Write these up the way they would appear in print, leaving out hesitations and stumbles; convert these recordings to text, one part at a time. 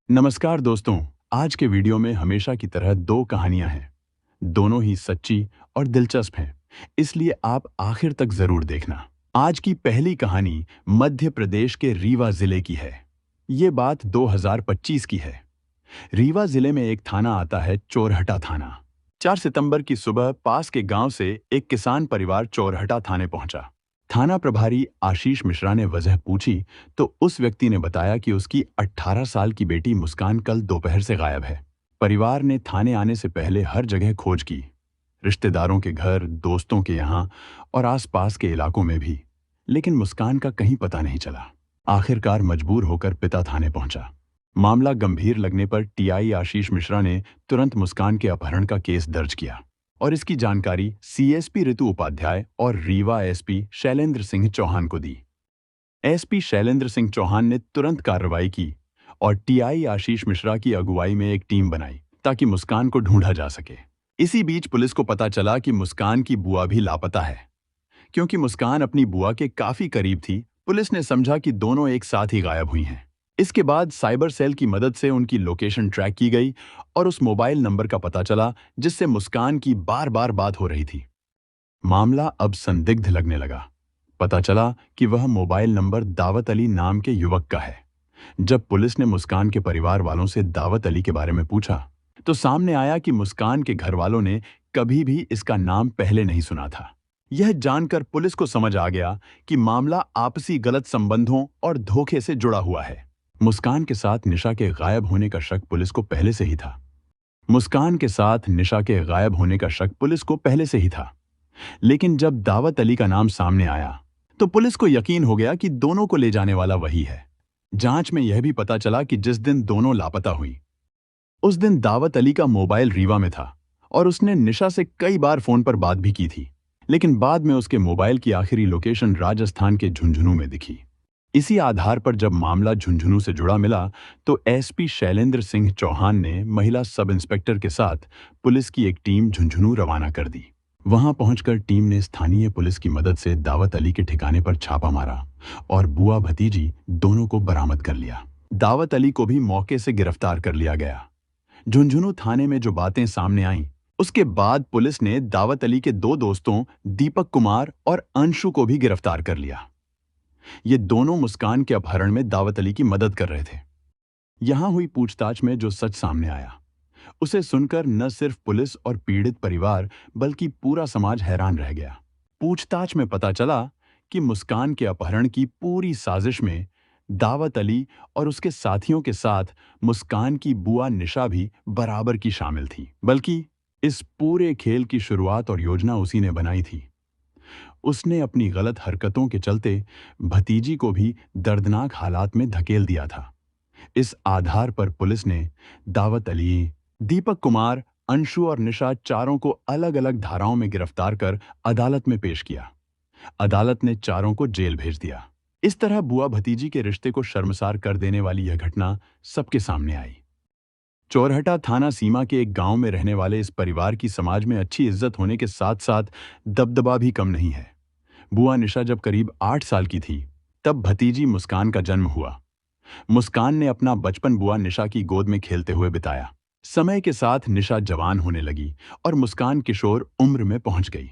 नमस्कार दोस्तों। आज के वीडियो में हमेशा की तरह दो कहानियां हैं। दोनों ही सच्ची और दिलचस्प हैं, इसलिए आप आखिर तक जरूर देखना। आज की पहली कहानी मध्य प्रदेश के रीवा जिले की है। ये बात 2025 की है। रीवा जिले में एक थाना आता है, चोरहटा थाना। 4 सितंबर की सुबह पास के गांव से एक किसान परिवार चोरहटा थाने पहुंचा। थाना प्रभारी आशीष मिश्रा ने वजह पूछी तो उस व्यक्ति ने बताया कि उसकी 18 साल की बेटी मुस्कान कल दोपहर से गायब है। परिवार ने थाने आने से पहले हर जगह खोज की, रिश्तेदारों के घर, दोस्तों के यहाँ और आसपास के इलाकों में भी, लेकिन मुस्कान का कहीं पता नहीं चला। आखिरकार मजबूर होकर पिता थाने पहुंचा। मामला गंभीर लगने पर टीआई आशीष मिश्रा ने तुरंत मुस्कान के अपहरण का केस दर्ज किया और इसकी जानकारी सीएसपी ऋतु उपाध्याय और रीवा एसपी शैलेंद्र सिंह चौहान को दी। एसपी शैलेंद्र सिंह चौहान ने तुरंत कार्रवाई की और टीआई आशीष मिश्रा की अगुवाई में एक टीम बनाई ताकि मुस्कान को ढूंढा जा सके। इसी बीच पुलिस को पता चला कि मुस्कान की बुआ भी लापता है। क्योंकि मुस्कान अपनी बुआ के काफी करीब थी, पुलिस ने समझा कि दोनों एक साथ ही गायब हुई हैं। इसके बाद साइबर सेल की मदद से उनकी लोकेशन ट्रैक की गई और उस मोबाइल नंबर का पता चला जिससे मुस्कान की बार बार बात हो रही थी। मामला अब संदिग्ध लगने लगा। पता चला कि वह मोबाइल नंबर दावत अली नाम के युवक का है। जब पुलिस ने मुस्कान के परिवार वालों से दावत अली के बारे में पूछा तो सामने आया कि मुस्कान के घर वालों ने कभी भी इसका नाम पहले नहीं सुना था। यह जानकर पुलिस को समझ आ गया कि मामला आपसी गलत संबंधों और धोखे से जुड़ा हुआ है। मुस्कान के साथ निशा के गायब होने का शक पुलिस को पहले से ही था। मुस्कान के साथ निशा के गायब होने का शक पुलिस को पहले से ही था, लेकिन जब दावत अली का नाम सामने आया तो पुलिस को यकीन हो गया कि दोनों को ले जाने वाला वही है। जांच में यह भी पता चला कि जिस दिन दोनों लापता हुई उस दिन दावत अली का मोबाइल रीवा में था और उसने निशा से कई बार फोन पर बात भी की थी, लेकिन बाद में उसके मोबाइल की आखिरी लोकेशन राजस्थान के झुंझुनू में दिखी। इसी आधार पर जब मामला झुंझुनू से जुड़ा मिला तो एसपी शैलेंद्र सिंह चौहान ने महिला सब इंस्पेक्टर के साथ पुलिस की एक टीम झुंझुनू रवाना कर दी। वहां पहुंचकर टीम ने स्थानीय पुलिस की मदद से दावत अली के ठिकाने पर छापा मारा और बुआ भतीजी दोनों को बरामद कर लिया। दावत अली को भी मौके से गिरफ्तार कर लिया गया। झुंझुनू थाने में जो बातें सामने आईं, उसके बाद पुलिस ने दावत अली के दो दोस्तों दीपक कुमार और अंशु को भी गिरफ्तार कर लिया। ये दोनों मुस्कान के अपहरण में दावत अली की मदद कर रहे थे। यहां हुई पूछताछ में जो सच सामने आया उसे सुनकर न सिर्फ पुलिस और पीड़ित परिवार बल्कि पूरा समाज हैरान रह गया। पूछताछ में पता चला कि मुस्कान के अपहरण की पूरी साजिश में दावत अली और उसके साथियों के साथ मुस्कान की बुआ निशा भी बराबर की शामिल थी। बल्कि इस पूरे खेल की शुरुआत और योजना उसी ने बनाई थी। उसने अपनी गलत हरकतों के चलते भतीजी को भी दर्दनाक हालात में धकेल दिया था। इस आधार पर पुलिस ने दावत अली, दीपक कुमार, अंशु और निशा चारों को अलग अलग धाराओं में गिरफ्तार कर अदालत में पेश किया। अदालत ने चारों को जेल भेज दिया। इस तरह बुआ भतीजी के रिश्ते को शर्मसार कर देने वाली यह घटना सबके सामने आई। चोरहटा थाना सीमा के एक गांव में रहने वाले इस परिवार की समाज में अच्छी इज्जत होने के साथ साथ दबदबा भी कम नहीं है। बुआ निशा जब करीब 8 साल की थी तब भतीजी मुस्कान का जन्म हुआ। मुस्कान ने अपना बचपन बुआ निशा की गोद में खेलते हुए बिताया। समय के साथ निशा जवान होने लगी और मुस्कान किशोर उम्र में पहुंच गई।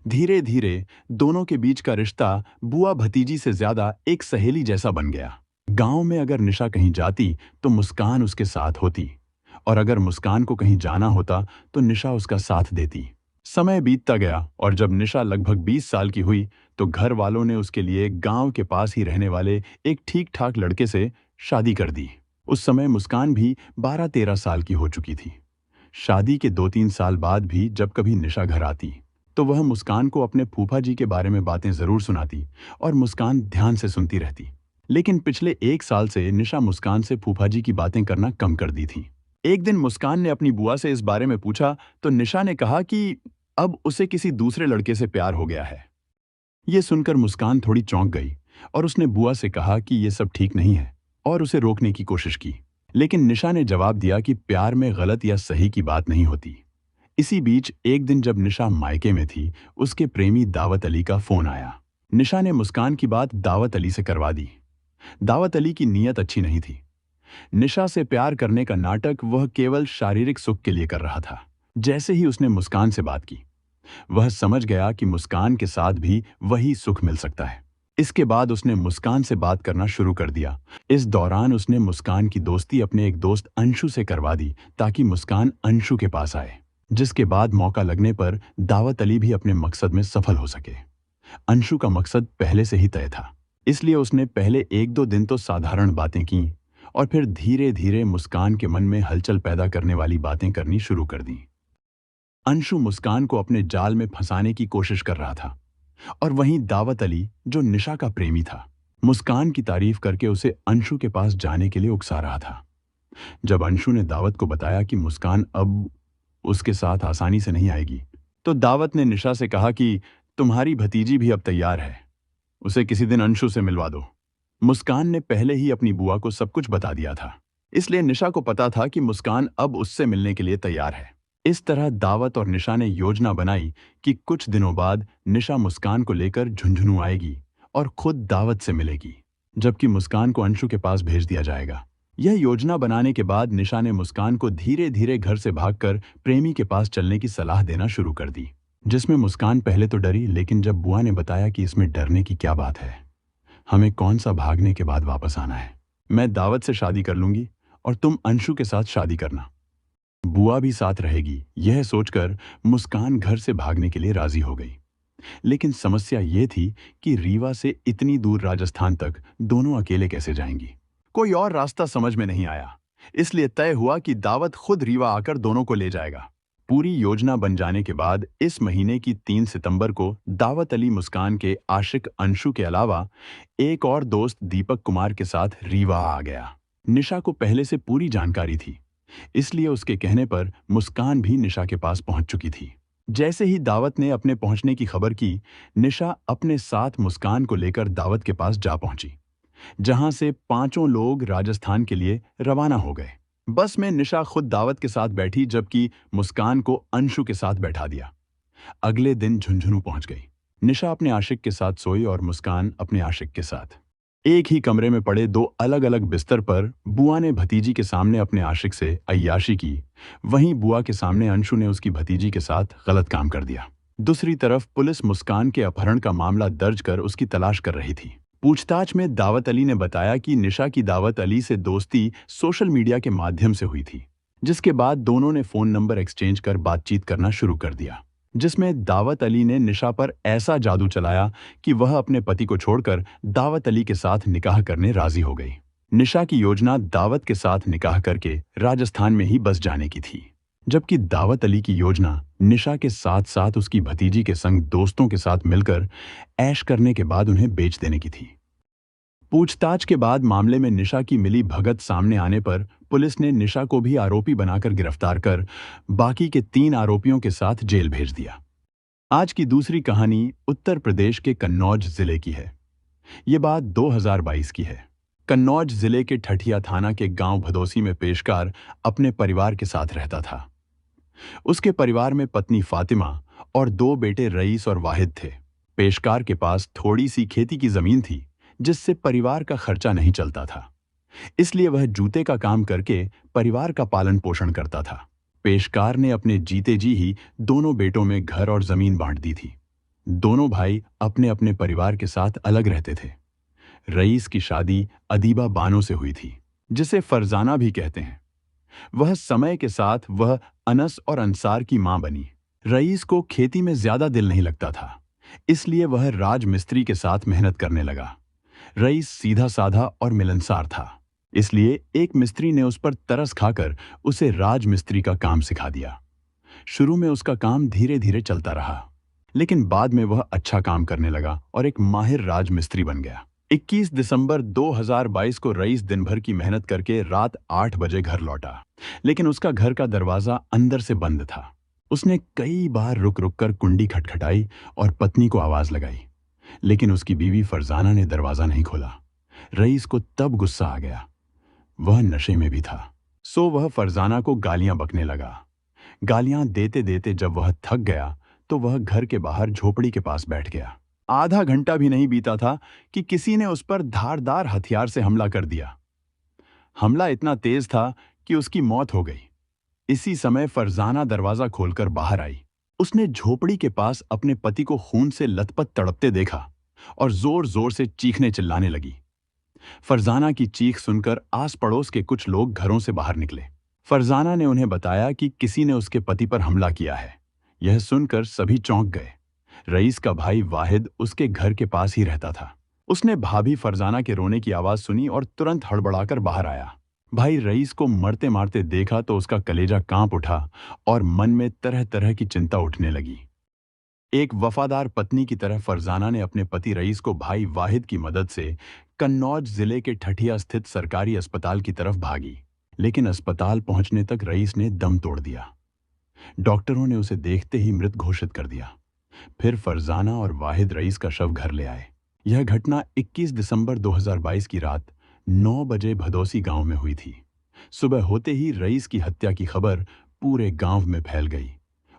धीरे धीरे दोनों के बीच का रिश्ता बुआ भतीजी से ज्यादा एक सहेली जैसा बन गया। गांव में अगर निशा कहीं जाती तो मुस्कान उसके साथ होती और अगर मुस्कान को कहीं जाना होता तो निशा उसका साथ देती। समय बीतता गया और जब निशा लगभग 20 साल की हुई तो घर वालों ने उसके लिए गांव के पास ही रहने वाले एक ठीक ठाक लड़के से शादी कर दी। उस समय मुस्कान भी 12-13 साल की हो चुकी थी। शादी के 2-3 साल बाद भी जब कभी निशा घर आती तो वह मुस्कान को अपने फूफा जी के बारे में बातें जरूर सुनाती और मुस्कान ध्यान से सुनती रहती। लेकिन पिछले 1 साल से निशा मुस्कान से फूफा जी की बातें करना कम कर दी थी। एक दिन मुस्कान ने अपनी बुआ से इस बारे में पूछा तो निशा ने कहा कि अब उसे किसी दूसरे लड़के से प्यार हो गया है। ये सुनकर मुस्कान थोड़ी चौंक गई और उसने बुआ से कहा कि ये सब ठीक नहीं है और उसे रोकने की कोशिश की। लेकिन निशा ने जवाब दिया कि प्यार में गलत या सही की बात नहीं होती। इसी बीच एक दिन जब निशा मायके में थी, उसके प्रेमी दावत अली का फोन आया। निशा ने मुस्कान की बात दावत अली से करवा दी। दावत अली की नीयत अच्छी नहीं थी। निशा से प्यार करने का नाटक वह केवल शारीरिक सुख के लिए कर रहा था। जैसे ही उसने मुस्कान से बात की, वह समझ गया कि मुस्कान के साथ भी वही सुख मिल सकता है। इसके बाद उसने मुस्कान से बात करना शुरू कर दिया। इस दौरान उसने मुस्कान की दोस्ती अपने एक दोस्त अंशु से करवा दी ताकि मुस्कान अंशु के पास आए, जिसके बाद मौका लगने पर दावत अली भी अपने मकसद में सफल हो सके। अंशु का मकसद पहले से ही तय था, इसलिए उसने पहले 1-2 दिन तो साधारण बातें की और फिर धीरे धीरे मुस्कान के मन में हलचल पैदा करने वाली बातें करनी शुरू कर दी। अंशु मुस्कान को अपने जाल में फंसाने की कोशिश कर रहा था और वहीं दावत अली, जो निशा का प्रेमी था, मुस्कान की तारीफ करके उसे अंशु के पास जाने के लिए उकसा रहा था। जब अंशु ने दावत को बताया कि मुस्कान अब उसके साथ आसानी से नहीं आएगी, तो दावत ने निशा से कहा कि तुम्हारी भतीजी भी अब तैयार है, उसे किसी दिन अंशु से मिलवा दो। मुस्कान ने पहले ही अपनी बुआ को सब कुछ बता दिया था, इसलिए निशा को पता था कि मुस्कान अब उससे मिलने के लिए तैयार है। इस तरह दावत और निशा ने योजना बनाई कि कुछ दिनों बाद निशा मुस्कान को लेकर झुंझुनू आएगी और खुद दावत से मिलेगी, जबकि मुस्कान को अंशु के पास भेज दिया जाएगा। यह योजना बनाने के बाद निशा ने मुस्कान को धीरे धीरे घर से भागकर प्रेमी के पास चलने की सलाह देना शुरू कर दी, जिसमें मुस्कान पहले तो डरी, लेकिन जब बुआ ने बताया कि इसमें डरने की क्या बात है, हमें कौन सा भागने के बाद वापस आना है, मैं दावत से शादी कर लूंगी और तुम अंशु के साथ शादी करना, बुआ भी साथ रहेगी, यह सोचकर मुस्कान घर से भागने के लिए राजी हो गई। लेकिन समस्या यह थी कि रीवा से इतनी दूर राजस्थान तक दोनों अकेले कैसे जाएंगी। कोई और रास्ता समझ में नहीं आया, इसलिए तय हुआ कि दावत खुद रीवा आकर दोनों को ले जाएगा। पूरी योजना बन जाने के बाद इस महीने की 3 सितंबर को दावत अली मुस्कान के आशिक अंशु के अलावा एक और दोस्त दीपक कुमार के साथ रीवा आ गया। निशा को पहले से पूरी जानकारी थी, इसलिए उसके कहने पर मुस्कान भी निशा के पास पहुंच चुकी थी। जैसे ही दावत ने अपने पहुंचने की खबर की, निशा अपने साथ मुस्कान को लेकर दावत के पास जा पहुंची, जहां से पांचों लोग राजस्थान के लिए रवाना हो गए। बस में निशा खुद दावत के साथ बैठी, जबकि मुस्कान को अंशु के साथ बैठा दिया। अगले दिन झुंझुनू पहुंच गई। निशा अपने आशिक के साथ सोई और मुस्कान अपने आशिक के साथ। एक ही कमरे में पड़े 2 अलग-अलग बिस्तर पर बुआ ने भतीजी के सामने अपने आशिक से अय्याशी की, वहीं बुआ के सामने अंशु ने उसकी भतीजी के साथ गलत काम कर दिया। दूसरी तरफ पुलिस मुस्कान के अपहरण का मामला दर्ज कर उसकी तलाश कर रही थी। पूछताछ में दावत अली ने बताया कि निशा की दावत अली से दोस्ती सोशल मीडिया के माध्यम से हुई थी, जिसके बाद दोनों ने फोन नंबर एक्सचेंज कर बातचीत करना शुरू कर दिया, जिसमें दावत अली ने निशा पर ऐसा जादू चलाया कि वह अपने पति को छोड़कर दावत अली के साथ निकाह करने राजी हो गई। निशा की योजना दावत के साथ निकाह करके राजस्थान में ही बस जाने की थी, जबकि दावत अली की योजना निशा के साथ साथ उसकी भतीजी के संग दोस्तों के साथ मिलकर ऐश करने के बाद उन्हें बेच देने की थी। पूछताछ के बाद मामले में निशा की मिली भगत सामने आने पर पुलिस ने निशा को भी आरोपी बनाकर गिरफ्तार कर बाकी के 3 आरोपियों के साथ जेल भेज दिया। आज की दूसरी कहानी उत्तर प्रदेश के कन्नौज जिले की है। ये बात 2022 की है। कन्नौज जिले के ठठिया थाना के गांव भदोसी में पेशकार अपने परिवार के साथ रहता था। उसके परिवार में पत्नी फातिमा और 2 बेटे रईस और वाहिद थे। पेशकार के पास थोड़ी सी खेती की जमीन थी, जिससे परिवार का खर्चा नहीं चलता था, इसलिए वह जूते का काम करके परिवार का पालन पोषण करता था। पेशकार ने अपने जीते जी ही दोनों बेटों में घर और जमीन बांट दी थी। दोनों भाई अपने अपने परिवार के साथ अलग रहते थे। रईस की शादी अदीबा बानो से हुई थी, जिसे फरजाना भी कहते हैं। वह समय के साथ वह अनस और अंसार की मां बनी। रईस को खेती में ज्यादा दिल नहीं लगता था, इसलिए वह राजमिस्त्री के साथ मेहनत करने लगा। रईस सीधा साधा और मिलनसार था, इसलिए एक मिस्त्री ने उस पर तरस खाकर उसे राजमिस्त्री का काम सिखा दिया। शुरू में उसका काम धीरे धीरे चलता रहा, लेकिन बाद में वह अच्छा काम करने लगा और एक माहिर राजमिस्त्री बन गया। 21 दिसंबर 2022 को रईस दिन भर की मेहनत करके रात 8 बजे घर लौटा, लेकिन उसका घर का दरवाजा अंदर से बंद था। उसने कई बार रुक रुक कर कुंडी खटखटाई और पत्नी को आवाज लगाई, लेकिन उसकी बीवी फरजाना ने दरवाजा नहीं खोला। रईस को तब गुस्सा आ गया। वह नशे में भी था, सो वह फरजाना को गालियां बकने लगा। गालियां देते देते जब वह थक गया तो वह घर के बाहर झोपड़ी के पास बैठ गया। आधा घंटा भी नहीं बीता था कि किसी ने उस पर धारदार हथियार से हमला कर दिया। हमला इतना तेज था कि उसकी मौत हो गई। इसी समय फरजाना दरवाजा खोलकर बाहर आई। उसने झोपड़ी के पास अपने पति को खून से लथपथ तड़पते देखा और जोर जोर से चीखने चिल्लाने लगी। फरजाना की चीख सुनकर आस पड़ोस के कुछ लोग घरों से बाहर निकले। फरजाना ने उन्हें बताया कि किसी ने उसके पति पर हमला किया है। यह सुनकर सभी चौंक गए। रईस का भाई वाहिद उसके घर के पास ही रहता था। उसने भाभी फरजाना के रोने की आवाज सुनी और तुरंत हड़बड़ाकर बाहर आया। भाई रईस को मरते मारते देखा तो उसका कलेजा कांप उठा और मन में तरह तरह की चिंता उठने लगी। एक वफादार पत्नी की तरह फरजाना ने अपने पति रईस को भाई वाहिद की मदद से कन्नौज जिले के ठठिया स्थित सरकारी अस्पताल की तरफ भागी। लेकिन अस्पताल पहुंचने तक रईस ने दम तोड़ दिया। डॉक्टरों ने उसे देखते ही मृत घोषित कर दिया। फिर फरजाना और वाहिद रईस का शव घर ले आए। यह घटना 21 दिसंबर 2022 की रात 9 बजे भदोसी गांव में हुई थी। सुबह होते ही रईस की हत्या की खबर पूरे गांव में फैल गई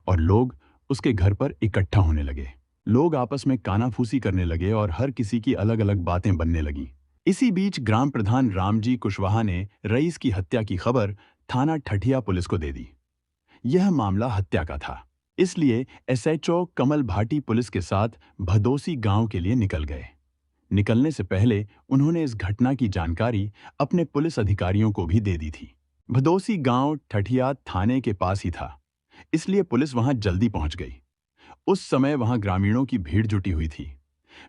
और लोग उसके घर पर इकट्ठा होने लगे। लोग आपस में कानाफूसी करने लगे और हर किसी की अलग अलग बातें बनने लगी। इसी बीच ग्राम प्रधान रामजी कुशवाहा ने रईस की हत्या की खबर थाना ठठिया पुलिस को दे दी। यह मामला हत्या का था, इसलिए एसएचओ कमल भाटी पुलिस के साथ भदोसी गांव के लिए निकल गए। निकलने से पहले उन्होंने इस घटना की जानकारी अपने पुलिस अधिकारियों को भी दे दी थी। भदोसी गांव ठठिया थाने के पास ही था, इसलिए पुलिस वहां जल्दी पहुंच गई। उस समय वहां ग्रामीणों की भीड़ जुटी हुई थी।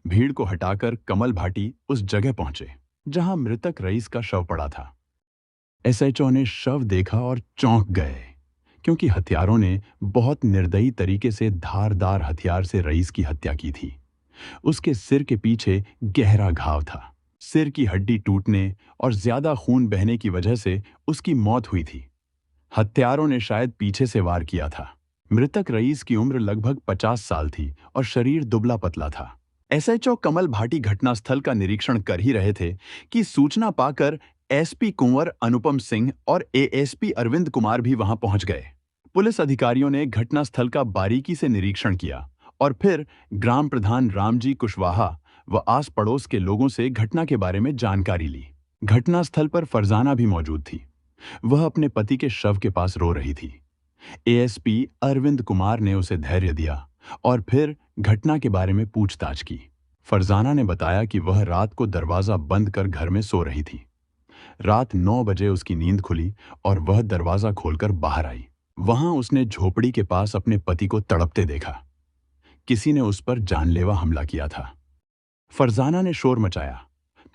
भीड़ को हटाकर कमल भाटी उस जगह पहुंचे जहां मृतक रईस का शव पड़ा था। एसएचओ ने शव देखा और चौंक गए, क्योंकि हत्यारों ने बहुत निर्दयी तरीके से धारदार हथियार से रईस की हत्या की थी। उसके सिर के पीछे गहरा घाव था। सिर की हड्डी टूटने और ज्यादा खून बहने की वजह से उसकी मौत हुई थी। हत्यारों ने शायद पीछे से वार किया था। मृतक रईस की उम्र लगभग 50 साल थी और शरीर दुबला पतला था। एसएचओ कमल भाटी घटनास्थल का निरीक्षण कर ही रहे थे कि सूचना पाकर एसपी कुंवर अनुपम सिंह और एएसपी अरविंद कुमार भी वहां पहुंच गए। पुलिस अधिकारियों ने घटनास्थल का बारीकी से निरीक्षण किया और फिर ग्राम प्रधान रामजी कुशवाहा व आस पड़ोस के लोगों से घटना के बारे में जानकारी ली। घटनास्थल पर फरजाना भी मौजूद थी। वह अपने पति के शव के पास रो रही थी। एएसपी अरविंद कुमार ने उसे धैर्य दिया और फिर घटना के बारे में पूछताछ की। फरजाना ने बताया कि वह रात को दरवाजा बंद कर घर में सो रही थी। रात 9 बजे उसकी नींद खुली और वह दरवाजा खोलकर बाहर आई। वहां उसने झोपड़ी के पास अपने पति को तड़पते देखा। किसी ने उस पर जानलेवा हमला किया था। फरजाना ने शोर मचाया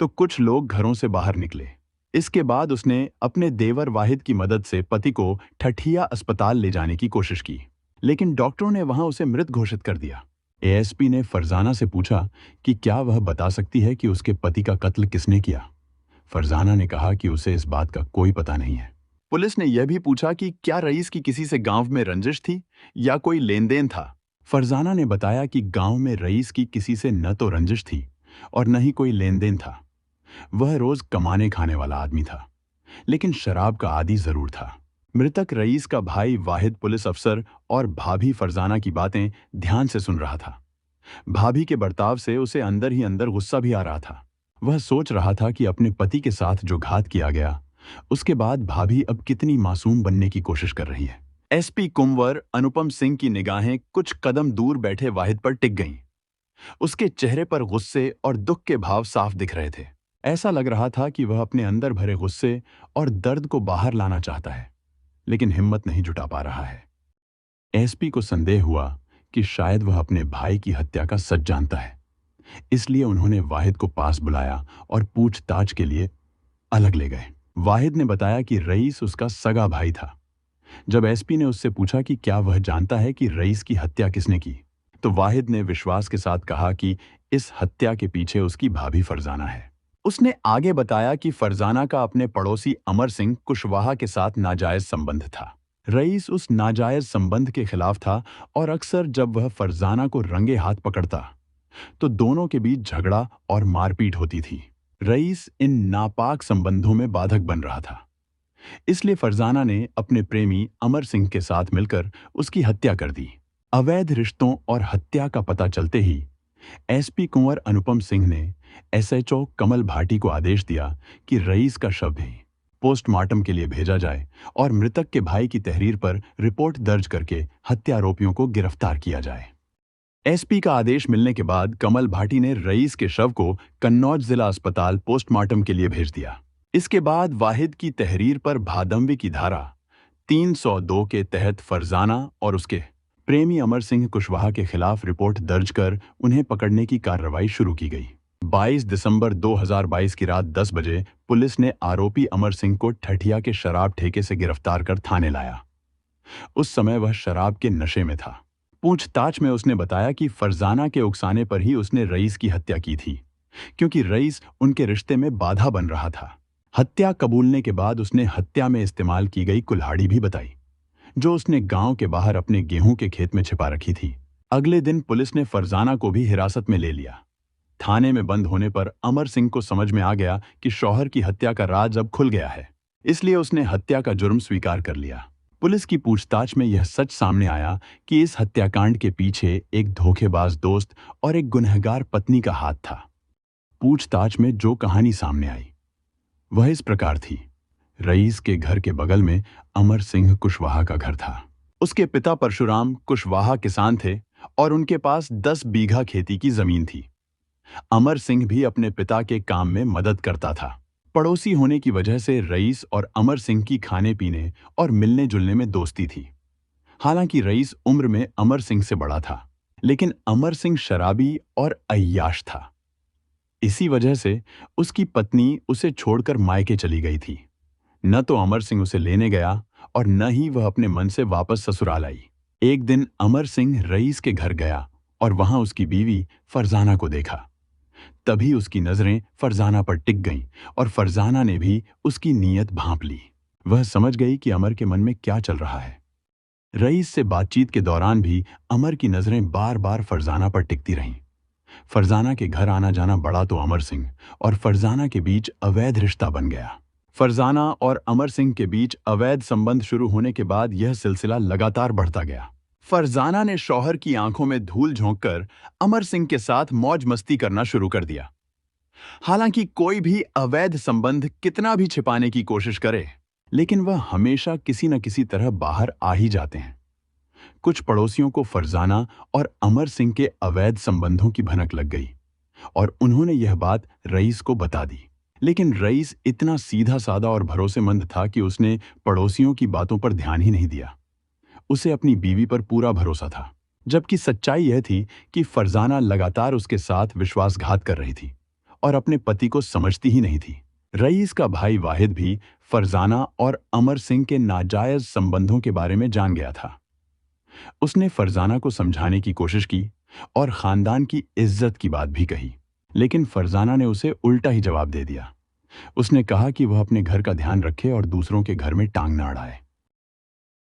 तो कुछ लोग घरों से बाहर निकले। इसके बाद उसने अपने देवर वाहिद की मदद से पति को ठठिया अस्पताल ले जाने की कोशिश की, लेकिन डॉक्टरों ने वहां उसे मृत घोषित कर दिया। एएसपी ने फरजाना से पूछा कि क्या वह बता सकती है कि उसके पति का कत्ल किसने किया। फरजाना ने कहा कि उसे इस बात का कोई पता नहीं है। पुलिस ने यह भी पूछा कि क्या रईस की किसी से गांव में रंजिश थी या कोई लेन देन था। फरजाना ने बताया कि गांव में रईस की किसी से न तो रंजिश थी और न ही कोई लेन देन था। वह रोज कमाने खाने वाला आदमी था, लेकिन शराब का आदी जरूर था। मृतक रईस का भाई वाहिद पुलिस अफसर और भाभी फरजाना की बातें ध्यान से सुन रहा था। भाभी के बर्ताव से उसे अंदर ही अंदर गुस्सा भी आ रहा था। वह सोच रहा था कि अपने पति के साथ जो घात किया गया, उसके बाद भाभी अब कितनी मासूम बनने की कोशिश कर रही है। एसपी कुंवर अनुपम सिंह की निगाहें कुछ कदम दूर बैठे वाहिद पर टिक गईं। उसके चेहरे पर गुस्से और दुख के भाव साफ दिख रहे थे। ऐसा लग रहा था कि वह अपने अंदर भरे गुस्से और दर्द को बाहर लाना चाहता है, लेकिन हिम्मत नहीं जुटा पा रहा है। एसपी को संदेह हुआ कि शायद वह अपने भाई की हत्या का सच जानता है, इसलिए उन्होंने वाहिद को पास बुलाया और पूछताछ के लिए अलग ले गए। वाहिद ने बताया कि रईस उसका सगा भाई था। जब एसपी ने उससे पूछा कि क्या वह जानता है कि रईस की हत्या किसने की, तो वाहिद ने विश्वास के साथ कहा कि इस हत्या के पीछे उसकी भाभी फरजाना है। उसने आगे बताया कि फरजाना का अपने पड़ोसी अमर सिंह कुशवाहा के साथ नाजायज संबंध था। रईस उस नाजायज संबंध के खिलाफ था और अक्सर जब वह फरजाना को रंगे हाथ पकड़ता तो दोनों के बीच झगड़ा और मारपीट होती थी। रईस इन नापाक संबंधों में बाधक बन रहा था, इसलिए फरजाना ने अपने प्रेमी अमर सिंह के साथ मिलकर उसकी हत्या कर दी। अवैध रिश्तों और हत्या का पता चलते ही एसपी कुंवर अनुपम सिंह ने एसएचओ कमल भाटी को आदेश दिया कि रईस का शव भी पोस्टमार्टम के लिए भेजा जाए और मृतक के भाई की तहरीर पर रिपोर्ट दर्ज करके हत्या आरोपियों को गिरफ्तार किया जाए। एसपी का आदेश मिलने के बाद कमल भाटी ने रईस के शव को कन्नौज जिला अस्पताल पोस्टमार्टम के लिए भेज दिया। इसके बाद वाहिद की तहरीर पर भादंवी की धारा 302 के तहत फरजाना और उसके प्रेमी अमर सिंह कुशवाहा के खिलाफ रिपोर्ट दर्ज कर उन्हें पकड़ने की कार्रवाई शुरू की गई। 22 दिसंबर 2022 की रात 10 बजे पुलिस ने आरोपी अमर सिंह को ठठिया के शराब ठेके से गिरफ्तार कर थाने लाया। उस समय वह शराब के नशे में था। पूछताछ में उसने बताया कि फरजाना के उकसाने पर ही उसने रईस की हत्या की थी, क्योंकि रईस उनके रिश्ते में बाधा बन रहा था। हत्या कबूलने के बाद उसने हत्या में इस्तेमाल की गई कुल्हाड़ी भी बताई, जो उसने गांव के बाहर अपने गेहूं के खेत में छिपा रखी थी। अगले दिन पुलिस ने फरजाना को भी हिरासत में ले लिया। थाने में बंद होने पर अमर सिंह को समझ में आ गया कि शौहर की हत्या का राज अब खुल गया है, इसलिए उसने हत्या का जुर्म स्वीकार कर लिया। पुलिस की पूछताछ में यह सच सामने आया कि इस हत्याकांड के पीछे एक धोखेबाज दोस्त और एक गुनहगार पत्नी का हाथ था। पूछताछ में जो कहानी सामने आई वह इस प्रकार थी। रईस के घर के बगल में अमर सिंह कुशवाहा का घर था। उसके पिता परशुराम कुशवाहा किसान थे और उनके पास 10 बीघा खेती की जमीन थी। अमर सिंह भी अपने पिता के काम में मदद करता था। पड़ोसी होने की वजह से रईस और अमर सिंह की खाने पीने और मिलने जुलने में दोस्ती थी। हालांकि रईस उम्र में अमर सिंह से बड़ा था, लेकिन अमर सिंह शराबी और अय्याश था। इसी वजह से उसकी पत्नी उसे छोड़कर मायके चली गई थी। न तो अमर सिंह उसे लेने गया और न ही वह अपने मन से वापस ससुराल आई। एक दिन अमर सिंह रईस के घर गया और वहां उसकी बीवी फरजाना को देखा। तभी उसकी नजरें फरजाना पर टिक गईं और फरजाना ने भी उसकी नीयत भांप ली। वह समझ गई कि अमर के मन में क्या चल रहा है। रईस से बातचीत के दौरान भी अमर की नजरें बार बार फरजाना पर टिकती रहीं। फरजाना के घर आना जाना बढ़ा तो अमर सिंह और फरजाना के बीच अवैध रिश्ता बन गया। फरजाना और अमर सिंह के बीच अवैध संबंध शुरू होने के बाद यह सिलसिला लगातार बढ़ता गया। फरजाना ने शौहर की आंखों में धूल झोंककर अमर सिंह के साथ मौज मस्ती करना शुरू कर दिया। हालांकि कोई भी अवैध संबंध कितना भी छिपाने की कोशिश करे, लेकिन वह हमेशा किसी न किसी तरह बाहर आ ही जाते हैं। कुछ पड़ोसियों को फरजाना और अमर सिंह के अवैध संबंधों की भनक लग गई और उन्होंने यह बात रईस को बता दी। लेकिन रईस इतना सीधा साधा और भरोसेमंद था कि उसने पड़ोसियों की बातों पर ध्यान ही नहीं दिया। उसे अपनी बीवी पर पूरा भरोसा था, जबकि सच्चाई यह थी कि फरजाना लगातार उसके साथ विश्वासघात कर रही थी और अपने पति को समझती ही नहीं थी। रईस का भाई वाहिद भी फरजाना और अमर सिंह के नाजायज संबंधों के बारे में जान गया था। उसने फरजाना को समझाने की कोशिश की और खानदान की इज्जत की बात भी कही, लेकिन फरजाना ने उसे उल्टा ही जवाब दे दिया। उसने कहा कि वह अपने घर का ध्यान रखे और दूसरों के घर में टांग न अड़ाए।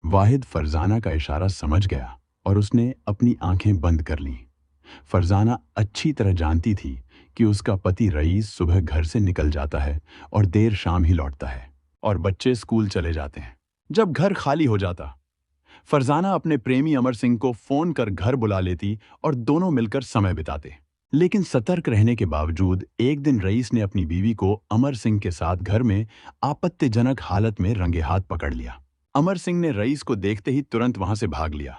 वाहिद फरजाना का इशारा समझ गया और उसने अपनी आंखें बंद कर लीं। फरजाना अच्छी तरह जानती थी कि उसका पति रईस सुबह घर से निकल जाता है और देर शाम ही लौटता है और बच्चे स्कूल चले जाते हैं। जब घर खाली हो जाता, फरजाना अपने प्रेमी अमर सिंह को फोन कर घर बुला लेती और दोनों मिलकर समय बिताते। लेकिन सतर्क रहने के बावजूद एक दिन रईस ने अपनी बीवी को अमर सिंह के साथ घर में आपत्तिजनक हालत में रंगे हाथ पकड़ लिया। अमर सिंह ने रईस को देखते ही तुरंत वहां से भाग लिया।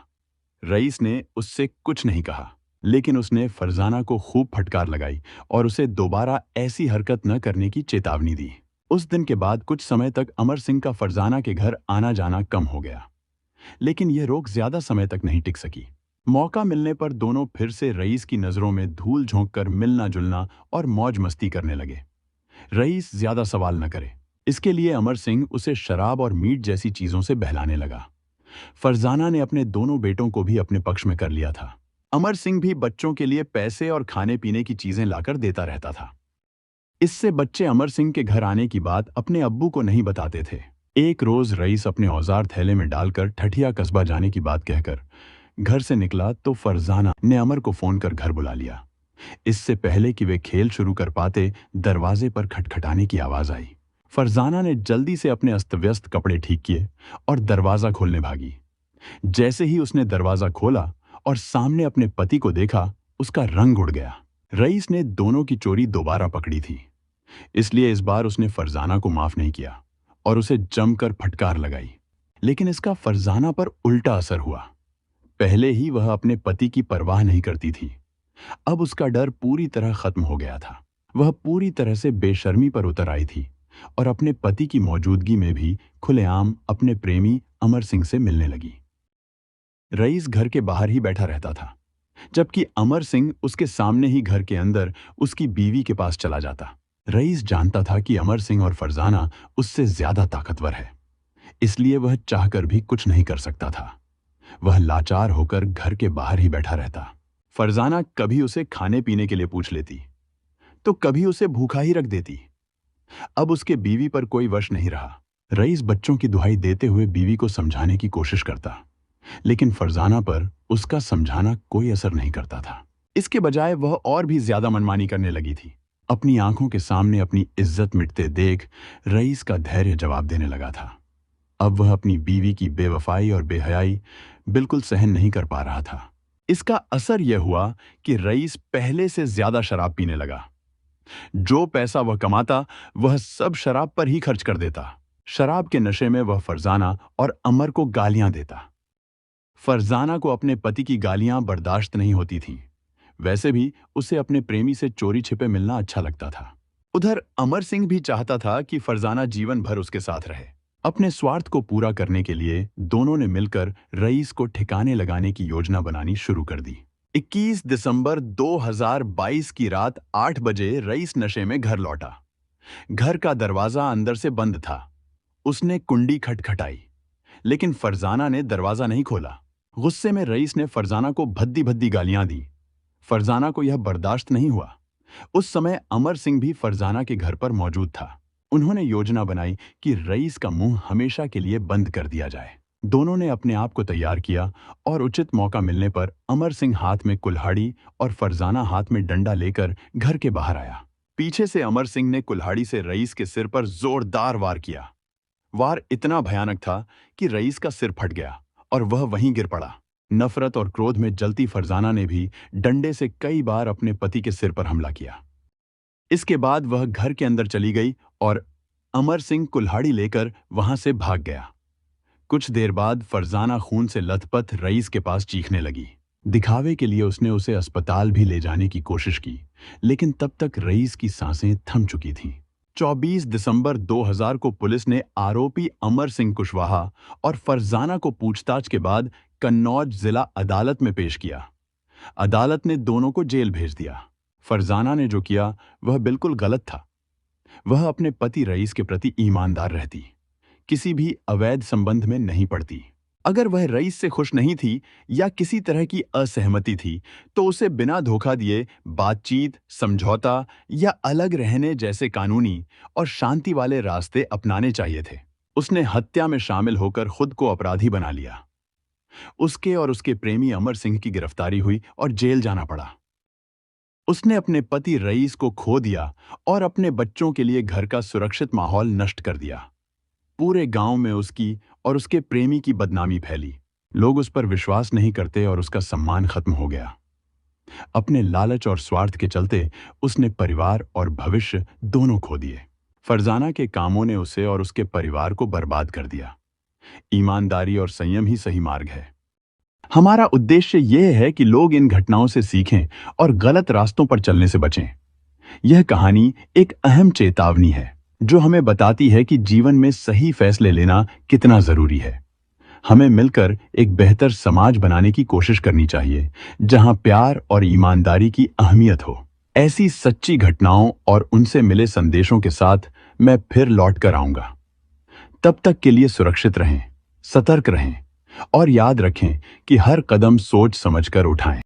रईस ने उससे कुछ नहीं कहा, लेकिन उसने फरजाना को खूब फटकार लगाई और उसे दोबारा ऐसी हरकत न करने की चेतावनी दी। उस दिन के बाद कुछ समय तक अमर सिंह का फरजाना के घर आना जाना कम हो गया, लेकिन यह रोक ज्यादा समय तक नहीं टिक सकी। मौका मिलने पर दोनों फिर से रईस की नजरों में धूल झोंककर मिलना जुलना और मौज मस्ती करने लगे। रईस ज्यादा सवाल न करे, इसके लिए अमर सिंह उसे शराब और मीट जैसी चीजों से बहलाने लगा। फरजाना ने अपने दोनों बेटों को भी अपने पक्ष में कर लिया था। अमर सिंह भी बच्चों के लिए पैसे और खाने पीने की चीजें लाकर देता रहता था। इससे बच्चे अमर सिंह के घर आने की बात अपने अब्बू को नहीं बताते थे। एक रोज रईस अपने औजार थैले में डालकर ठठिया कस्बा जाने की बात कहकर घर से निकला तो फरजाना ने अमर को फोन कर घर बुला लिया। इससे पहले कि वे खेल शुरू कर पाते, दरवाजे पर खटखटाने की आवाज आई। फरजाना ने जल्दी से अपने अस्त-व्यस्त कपड़े ठीक किए और दरवाजा खोलने भागी। जैसे ही उसने दरवाजा खोला और सामने अपने पति को देखा, उसका रंग उड़ गया। रईस ने दोनों की चोरी दोबारा पकड़ी थी, इसलिए इस बार उसने फरजाना को माफ नहीं किया और उसे जमकर फटकार लगाई। लेकिन इसका फरजाना पर उल्टा असर हुआ। पहले ही वह अपने पति की परवाह नहीं करती थी, अब उसका डर पूरी तरह खत्म हो गया था। वह पूरी तरह से बेशर्मी पर उतर आई थी और अपने पति की मौजूदगी में भी खुलेआम अपने प्रेमी अमर सिंह से मिलने लगी। रईस घर के बाहर ही बैठा रहता था, जबकि अमर सिंह उसके सामने ही घर के अंदर उसकी बीवी के पास चला जाता। रईस जानता था कि अमर सिंह और फरजाना उससे ज्यादा ताकतवर है, इसलिए वह चाहकर भी कुछ नहीं कर सकता था। वह लाचार होकर घर के बाहर ही बैठा रहता। फरजाना कभी उसे खाने पीने के लिए पूछ लेती, तो कभी उसे भूखा ही रख देती। अब उसके बीवी पर कोई वश नहीं रहा। रईस बच्चों की दुहाई देते हुए बीवी को समझाने की कोशिश करता, लेकिन फरजाना पर उसका समझाना कोई असर नहीं करता था। इसके बजाय वह और भी ज्यादा मनमानी करने लगी थी। अपनी आंखों के सामने अपनी इज्जत मिटते देख रईस का धैर्य जवाब देने लगा था। अब वह अपनी बीवी की बेवफाई और बेहयाई बिल्कुल सहन नहीं कर पा रहा था। इसका असर यह हुआ कि रईस पहले से ज्यादा शराब पीने लगा। जो पैसा वह कमाता वह सब शराब पर ही खर्च कर देता। शराब के नशे में वह फरजाना और अमर को गालियां देता। फरजाना को अपने पति की गालियां बर्दाश्त नहीं होती थीं। वैसे भी उसे अपने प्रेमी से चोरी छिपे मिलना अच्छा लगता था। उधर अमर सिंह भी चाहता था कि फरजाना जीवन भर उसके साथ रहे। अपने स्वार्थ को पूरा करने के लिए दोनों ने मिलकर रईस को ठिकाने लगाने की योजना बनानी शुरू कर दी। 21 दिसंबर 2022 की रात 8 बजे रईस नशे में घर लौटा। घर का दरवाजा अंदर से बंद था। उसने कुंडी खटखटाई, लेकिन फरजाना ने दरवाजा नहीं खोला। गुस्से में रईस ने फरजाना को भद्दी भद्दी गालियां दी। फरजाना को यह बर्दाश्त नहीं हुआ। उस समय अमर सिंह भी फरजाना के घर पर मौजूद था। उन्होंने योजना बनाई कि रईस का मुंह हमेशा के लिए बंद कर दिया जाए। दोनों ने अपने आप को तैयार किया और उचित मौका मिलने पर अमर सिंह हाथ में कुल्हाड़ी और फरजाना हाथ में डंडा लेकर घर के बाहर आया। पीछे से अमर सिंह ने कुल्हाड़ी से रईस के सिर पर जोरदार वार किया। वार इतना भयानक था कि रईस का सिर फट गया और वह वहीं गिर पड़ा। नफरत और क्रोध में जलती फरजाना ने भी डंडे से कई बार अपने पति के सिर पर हमला किया। इसके बाद वह घर के अंदर चली गई और अमर सिंह कुल्हाड़ी लेकर वहां से भाग गया। कुछ देर बाद फरजाना खून से लथपथ रईस के पास चीखने लगी। दिखावे के लिए उसने उसे अस्पताल भी ले जाने की कोशिश की, लेकिन तब तक रईस की सांसें थम चुकी थीं। 24 दिसंबर 2000 को पुलिस ने आरोपी अमर सिंह कुशवाहा और फरजाना को पूछताछ के बाद कन्नौज जिला अदालत में पेश किया। अदालत ने दोनों को जेल भेज दिया। फरजाना ने जो किया वह बिल्कुल गलत था। वह अपने पति रईस के प्रति ईमानदार रहती, किसी भी अवैध संबंध में नहीं पड़ती। अगर वह रईस से खुश नहीं थी या किसी तरह की असहमति थी, तो उसे बिना धोखा दिए बातचीत, समझौता या अलग रहने जैसे कानूनी और शांति वाले रास्ते अपनाने चाहिए थे। उसने हत्या में शामिल होकर खुद को अपराधी बना लिया। उसके और उसके प्रेमी अमर सिंह की गिरफ्तारी हुई और जेल जाना पड़ा। उसने अपने पति रईस को खो दिया और अपने बच्चों के लिए घर का सुरक्षित माहौल नष्ट कर दिया। पूरे गांव में उसकी और उसके प्रेमी की बदनामी फैली। लोग उस पर विश्वास नहीं करते और उसका सम्मान खत्म हो गया। अपने लालच और स्वार्थ के चलते उसने परिवार और भविष्य दोनों खो दिए। फरजाना के कामों ने उसे और उसके परिवार को बर्बाद कर दिया। ईमानदारी और संयम ही सही मार्ग है। हमारा उद्देश्य यह है कि लोग इन घटनाओं से सीखें और गलत रास्तों पर चलने से बचें। यह कहानी एक अहम चेतावनी है जो हमें बताती है कि जीवन में सही फैसले लेना कितना जरूरी है। हमें मिलकर एक बेहतर समाज बनाने की कोशिश करनी चाहिए, जहां प्यार और ईमानदारी की अहमियत हो। ऐसी सच्ची घटनाओं और उनसे मिले संदेशों के साथ मैं फिर लौट कर आऊंगा। तब तक के लिए सुरक्षित रहें, सतर्क रहें और याद रखें कि हर कदम सोच समझकर उठाएं।